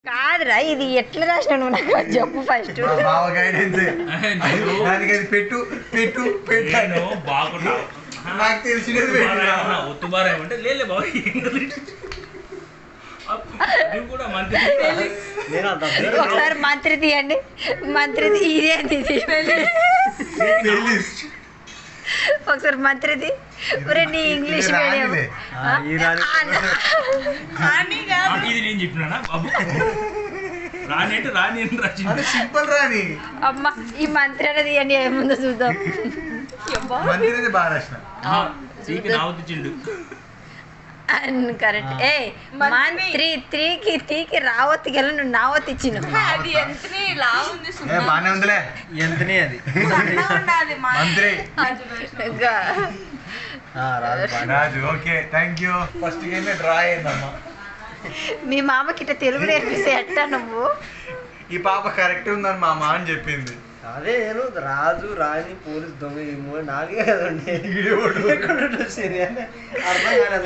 కాదురా ఇది ఎట్లా రాసినా నువ్వు నాకు చెప్పు ఫస్ట్. పెట్టు పెట్టు పెట్టాను బాగున్నా నాకు తెలిసినది ఒత్తుబారేమంటే లేలే బాబు కూడా మంత్రి ఒకసారి మంత్రి తీయండి, మంత్రి ఇదేంటి ఒకసారి మంత్రిది. నీ ఇంగ్లీష్ మీడియం ఇది నేను చెప్పినా బాబు రాని అంటే రాని అని సింపుల్ రాని అమ్మ ఈ మంత్రి అనేది తీయండి ఏముందో చూద్దాం. మంత్రి బాగా రాసిన నావతిచ్చిండు కరెక్ట్. ఏ మంత్రి త్రీకి తీకి రావత్తి గెల నువ్వు నావత్తి ఇచ్చిన బానే ఉందిలే ఎంతనే అది మంత్రి రాజు. Okay thank you. First game draw అయిందమ్మా. మీ మామకి ఇట్లా తెలుగు నేర్పిస్తే ఎట్టా నువ్వు? ఈ పాప కరెక్ట్ ఉందని మా మామ అని చెప్పింది. అదే నేను రాజు రాణి పోలీస్ దొంగ ఈ మూడు నాలుగే కదండి. అర్థం కాలేదు.